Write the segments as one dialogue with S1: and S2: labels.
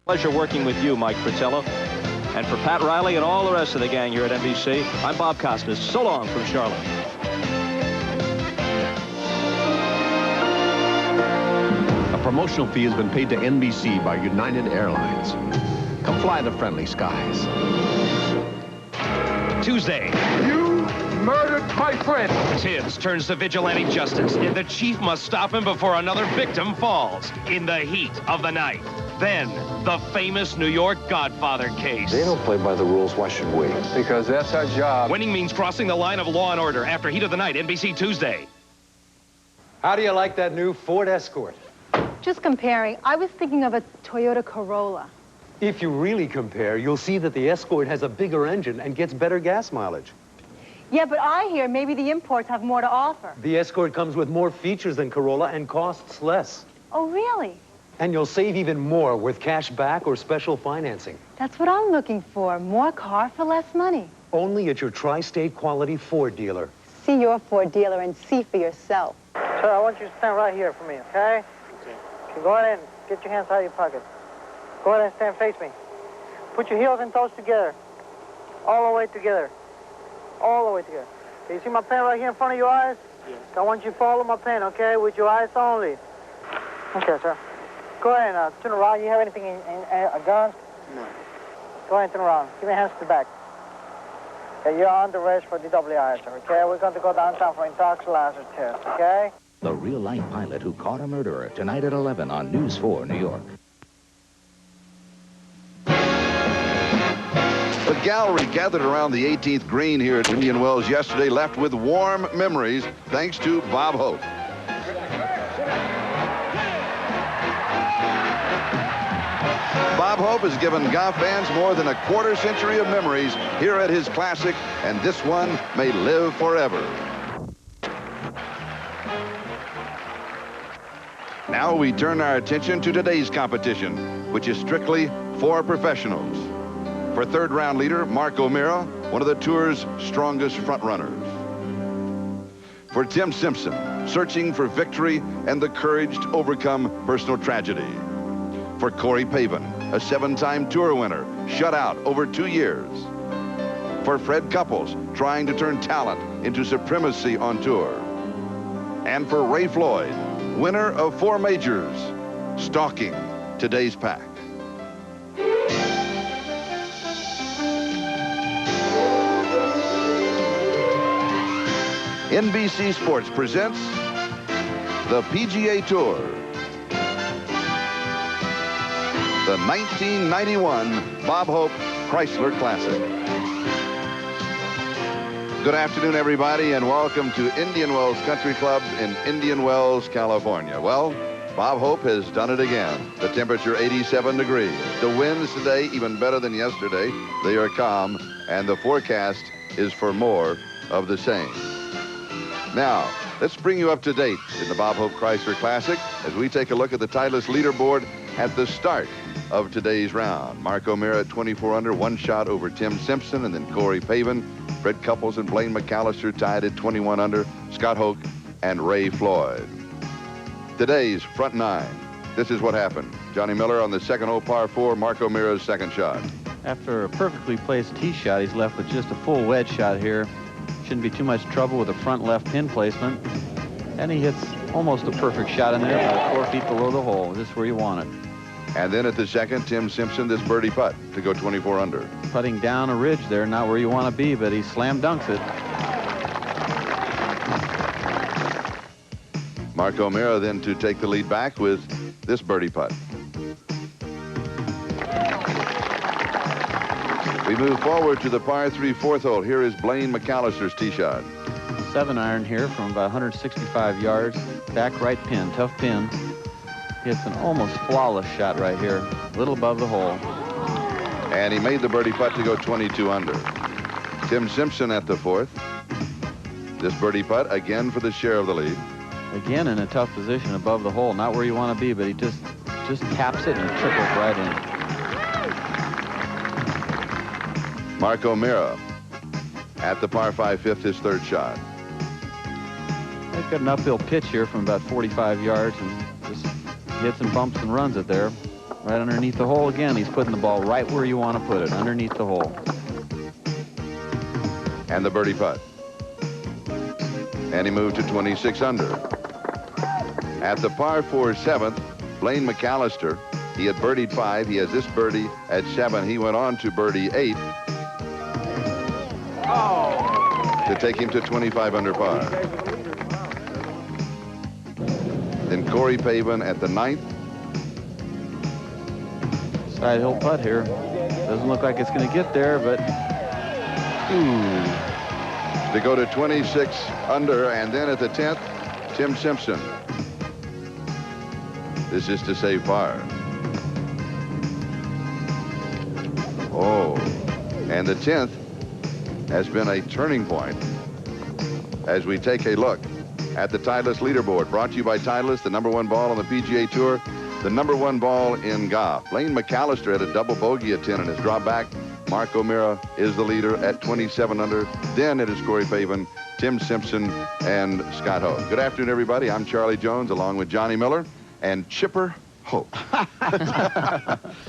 S1: Pleasure working with you, Mike Fratello. And for Pat Riley and all the rest of the gang here at NBC, I'm Bob Costas. So long from Charlotte.
S2: A promotional fee has been paid to NBC by United Airlines. Come fly the friendly skies.
S3: Tuesday.
S4: You murdered my friend.
S3: Tibbs turns to vigilante justice, and the chief must stop him before another victim falls in the heat of the night. Then, the famous New York Godfather case.
S5: They don't play by the rules. Why should we?
S4: Because that's our job.
S3: Winning means crossing the line of law and order after Heat of the Night, NBC Tuesday.
S6: How do you like that new Ford Escort?
S7: Just comparing, I was thinking of a Toyota Corolla.
S6: If you really compare, you'll see that the Escort has a bigger engine and gets better gas mileage.
S7: Yeah, but I hear maybe the imports have more to offer.
S6: The Escort comes with more features than Corolla and costs less.
S7: Oh, really?
S6: And you'll save even more with cash back or special financing.
S7: That's what I'm looking for. More car for less money.
S6: Only at your tri-state quality Ford dealer.
S7: See your Ford dealer and see for yourself.
S8: Sir, I want you to stand right here for me, okay? Okay. Go ahead and get your hands out of your pockets. Go ahead and stand face me. Put your heels and toes together. All the way together. All the way together. Okay, you see my pen right here in front of your eyes? Yes. I want you to follow my pen, okay? With your eyes only. Okay, sir. Go ahead and turn around. You have anything in a gun? No. Go ahead and turn around. Give me your hands to the back. Okay, you're under arrest for DWI, sir, okay? We're going to go downtown for intoxicator test, okay?
S9: The real-life pilot who caught a murderer, tonight at 11 on News 4 New York.
S10: The gallery gathered around the 18th green here at Indian Wells yesterday left with warm memories thanks to Bob Hope. Bob Hope has given golf fans more than a quarter century of memories here at his classic, and this one may live forever. Now we turn our attention to today's competition, which is strictly for professionals. For third round leader, Mark O'Meara, one of the tour's strongest front runners. For Tim Simpson, searching for victory and the courage to overcome personal tragedy. For Corey Pavin, a 7-time tour winner, shut out over 2 years. For Fred Couples, trying to turn talent into supremacy on tour. And for Ray Floyd, winner of 4 majors, stalking today's pack. NBC Sports presents the PGA Tour. The 1991 Bob Hope Chrysler Classic. Good afternoon, everybody, and welcome to Indian Wells Country Club in Indian Wells, California. Well, Bob Hope has done it again. The temperature 87 degrees. The winds today even better than yesterday. They are calm, and the forecast is for more of the same. Now, let's bring you up to date in the Bob Hope Chrysler Classic as we take a look at the Titleist leaderboard at the start of today's round. Mark O'Meara at 24 under, 1 shot over Tim Simpson, and then Corey Pavin. Fred Couples and Blaine McAllister tied at 21 under, Scott Hoke and Ray Floyd. Today's front 9. This is what happened. Johnny Miller on the second hole par 4, Mark O'Meara's second shot.
S11: After a perfectly placed tee shot, he's left with just a full wedge shot here. Shouldn't be too much trouble with the front left pin placement. And he hits almost a perfect shot in there, about 4 feet below the hole, just where you want it.
S10: And then at the second, Tim Simpson, this birdie putt to go 24 under.
S11: Putting down a ridge there, not where you want to be, but he slam dunks it.
S10: Mark O'Meara then to take the lead back with this birdie putt. We move forward to the par 3 fourth hole. Here is Blaine McAllister's tee shot.
S11: 7-iron here from about 165 yards. Back right pin, tough pin. Hits an almost flawless shot right here, a little above the hole.
S10: And he made the birdie putt to go 22 under. Tim Simpson at the fourth. This birdie putt again for the share of the lead.
S11: Again in a tough position above the hole, not where you want to be, but he just taps it and triples right in.
S10: Mark O'Meara at the par 5 fifth, his third shot.
S11: He's got an uphill pitch here from about 45 yards and just hits and bumps and runs it there. Right underneath the hole again. He's putting the ball right where you want to put it, underneath the hole.
S10: And the birdie putt. And he moved to 26 under. At the par 4 7th, Blaine McAllister, he had birdied 5. He has this birdie at 7. He went on to birdie 8 to take him to 25 under par. Then Corey Pavin at the 9th.
S11: Side hill putt here. Doesn't look like it's going to get there, but
S10: To go to 26 under, and then at the 10th, Tim Simpson. This is to save par. Oh, and the 10th has been a turning point as we take a look at the Titleist leaderboard. Brought to you by Titleist, the #1 ball on the PGA Tour, the #1 ball in golf. Blaine McAllister had a double bogey at 10 and has dropped back. Mark O'Meara is the leader at 27 under. Then it is Corey Pavin, Tim Simpson, and Scott Hope. Good afternoon, everybody. I'm Charlie Jones, along with Johnny Miller and Chipper Hope.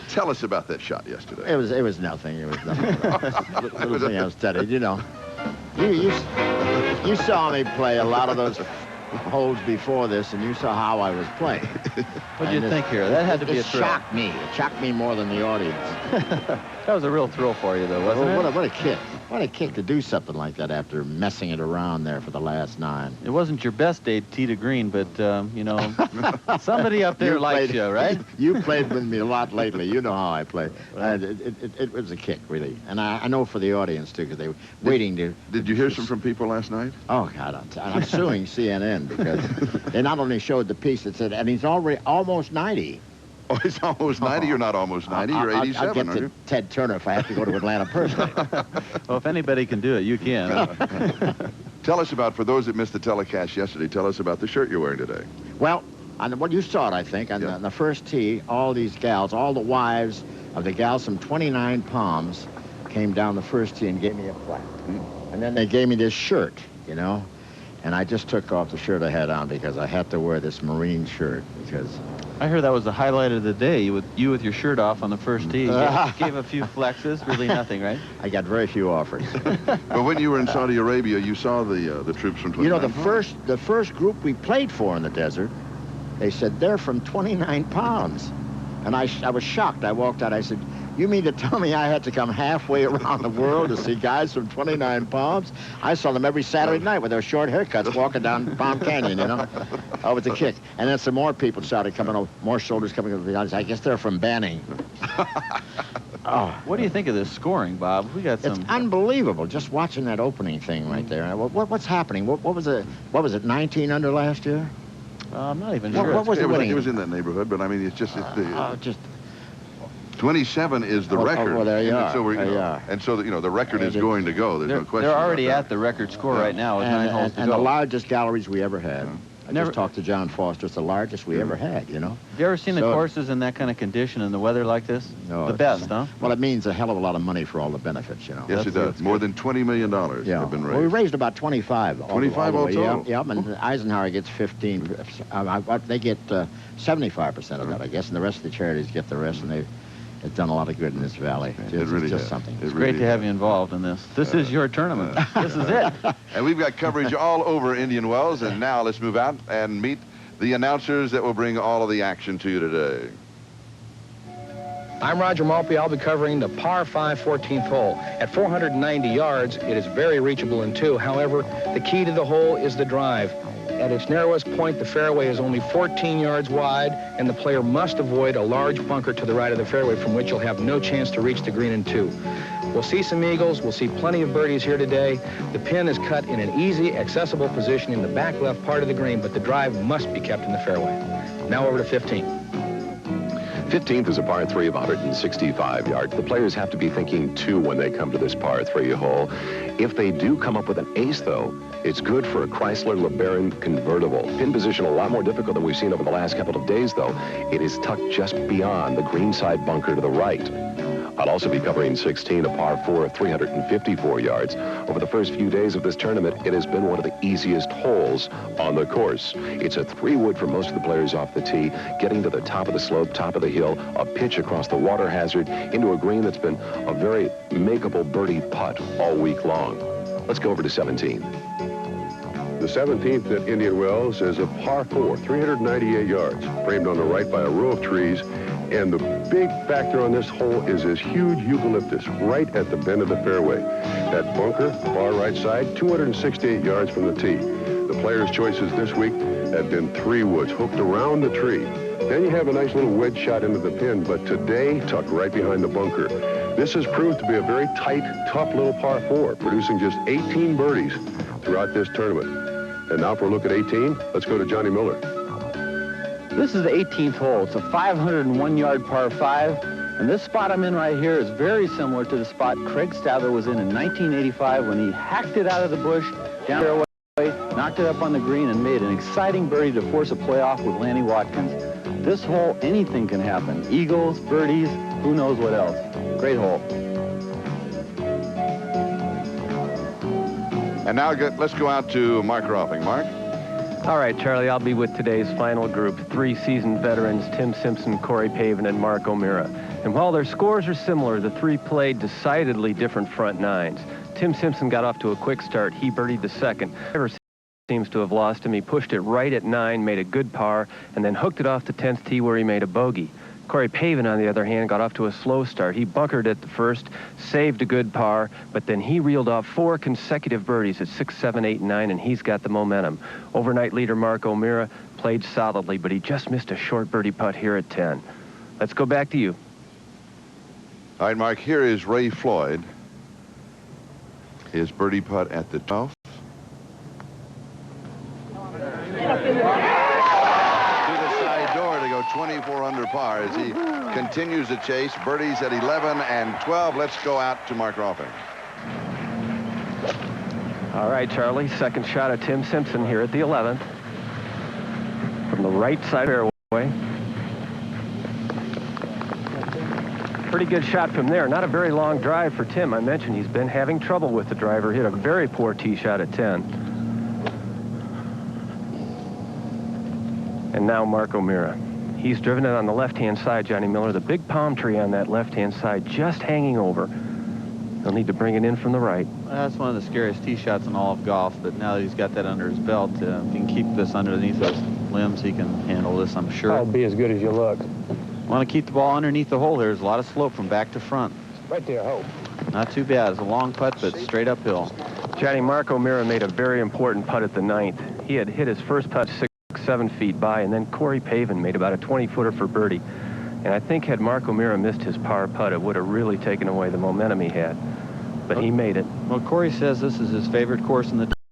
S10: Tell us about that shot yesterday.
S12: It was nothing. It was nothing. Little thing I studied, you know. You saw me play a lot of those holes before this, and you saw how I was playing.
S11: What did you think here? That had to be a thrill.
S12: It shocked me more than the audience.
S11: That was a real thrill for you, though, wasn't it?
S12: What a kick. What a kick to do something like that after messing it around there for the last 9.
S11: It wasn't your best day, tee to green, but, you know, somebody up there likes you, right?
S12: You played with me a lot lately. You know how I play. It was a kick, really. And I know for the audience, too, because they were waiting to...
S10: Did you hear some from people last night?
S12: Oh, God, I'm suing CNN because they not only showed the piece that said, and he's already almost 90.
S10: Oh, he's almost 90. You're not almost 90. You're 87,
S12: I'll get to Ted Turner if I have to go to Atlanta personally.
S11: Well, if anybody can do it, you can.
S10: Tell us about, for those that missed the telecast yesterday, tell us about the shirt you're wearing today.
S12: Well, well, you saw it, I think, on the first tee, all these gals, all the wives of the gals from 29 Palms came down the first tee and gave me a plaque. And then they gave me this shirt, you know. And I just took off the shirt I had on because I had to wear this Marine shirt because...
S11: I heard that was the highlight of the day. You with your shirt off on the first tee. Gave a few flexes, really nothing, right?
S12: I got very few offers.
S10: But when you were in Saudi Arabia, you saw the troops from 29.
S12: You know, the first group we played for in the desert, they said they're from 29 Palms, and I was shocked. I walked out. I said, "You mean to tell me I had to come halfway around the world to see guys from 29 Palms?" I saw them every Saturday night with their short haircuts walking down Palm Canyon, you know. Oh, it's a kick. And then some more people started coming over, more soldiers coming over the audience. I guess they're from Banning. Oh,
S11: what do you think of this scoring, Bob? We got some...
S12: It's unbelievable, just watching that opening thing right there. What's happening? What was it, 19 under last year?
S11: I'm not even sure.
S12: What was
S10: it was in that neighborhood, but I mean, it's just...
S12: just
S10: 27 is the record.
S12: Well, there you are.
S10: So and so, you know, the record is going to go. There's no question.
S11: They're already at the record score right now with 9 holes to go.
S12: And the largest galleries we ever had. I just talked to John Foster. It's the largest we ever had, you know.
S11: Have you ever seen the courses in that kind of condition and the weather like this?
S12: No.
S11: The best, huh?
S12: Well, it means a hell of a lot of money for all the benefits, you know.
S10: Yes, it does. More than $20 million have been raised.
S12: Well, we raised about 25.
S10: 25 all total?
S12: Yep, and Eisenhower gets 15. They get 75% of that, I guess, and the rest of the charities get the rest, and they've done a lot of good in this valley.
S10: It really
S12: just
S10: has.
S12: Something.
S11: It's great to have you involved in this. This is your tournament. This is it.
S10: And we've got coverage all over Indian Wells, and now let's move out and meet the announcers that will bring all of the action to you today.
S13: I'm Roger Maltby. I'll be covering the par 5 14th hole. At 490 yards, it is very reachable in 2. However, the key to the hole is the drive. At its narrowest point, the fairway is only 14 yards wide, and the player must avoid a large bunker to the right of the fairway from which you'll have no chance to reach the green in 2. We'll see some eagles. We'll see plenty of birdies here today. The pin is cut in an easy, accessible position in the back left part of the green, but the drive must be kept in the fairway. Now over to 15.
S14: 15th is a par 3 of 165 yards. The players have to be thinking 2 when they come to this par 3 hole. If they do come up with an ace, though, it's good for a Chrysler LeBaron convertible. Pin position a lot more difficult than we've seen over the last couple of days, though. It is tucked just beyond the greenside bunker to the right. I'll also be covering 16, a par 4 of 354 yards. Over the first few days of this tournament, it has been one of the easiest holes on the course. It's a 3-wood for most of the players off the tee, getting to the top of the slope, top of the hill, a pitch across the water hazard into a green that's been a very makeable birdie putt all week long. Let's go over to 17.
S15: The 17th at Indian Wells is a par 4, 398 yards, framed on the right by a row of trees. And the big factor on this hole is this huge eucalyptus right at the bend of the fairway. That bunker, far right side, 268 yards from the tee. The players' choices this week have been 3 woods hooked around the tree. Then you have a nice little wedge shot into the pin, but today tucked right behind the bunker. This has proved to be a very tight, tough little par 4, producing just 18 birdies throughout this tournament. And now for a look at 18, let's go to Johnny Miller.
S11: This is the 18th hole. It's a 501-yard par 5, and this spot I'm in right here is very similar to the spot Craig Stadler was in 1985 when he hacked it out of the bush, down the fairway, knocked it up on the green, and made an exciting birdie to force a playoff with Lanny Watkins. This hole, anything can happen. Eagles, birdies, who knows what else. Great hole.
S10: And now let's go out to Mark Roffing. Mark?
S16: All right, Charlie, I'll be with today's final group. 3 seasoned veterans, Tim Simpson, Corey Pavin, and Mark O'Meara. And while their scores are similar, the 3 played decidedly different front nines. Tim Simpson got off to a quick start. He birdied the second. Never seems to have lost him. He pushed it right at 9, made a good par, and then hooked it off the 10th tee where he made a bogey. Corey Pavin, on the other hand, got off to a slow start. He bunkered at the first, saved a good par, but then he reeled off 4 consecutive birdies at 6, 7, 8, and 9, and he's got the momentum. Overnight leader Mark O'Meara played solidly, but he just missed a short birdie putt here at 10. Let's go back to you.
S10: All right, Mark, here is Ray Floyd. His birdie putt at the 12th. To the side door to go 24 under par as he continues the chase. Birdies at 11 and 12. Let's go out to Mark Roffing.
S16: All right, Charlie, second shot of Tim Simpson here at the 11th. From the right side fairway. Pretty good shot from there. Not a very long drive for Tim. I mentioned he's been having trouble with the driver. Hit a very poor tee shot at 10. And now Mark O'Meara. He's driven it on the left-hand side, Johnny Miller. The big palm tree on that left-hand side just hanging over. He'll need to bring it in from the right.
S11: That's one of the scariest tee shots in all of golf, but now that he's got that under his belt, if he can keep this underneath those limbs, he can handle this, I'm sure.
S4: That'll be as good as you look.
S11: Want to keep the ball underneath the hole. There's a lot of slope from back to front.
S4: Right there, Hope.
S11: Not too bad. It's a long putt, but straight uphill.
S16: Johnny, Mark O'Meara made a very important putt at the 9th. He had hit his first putt 6, 7 feet by, and then Corey Pavin made about a 20-footer for birdie. And I think had Mark O'Meara missed his par putt, it would have really taken away the momentum he had. But he made it.
S11: Well, Corey says this is his favorite course in the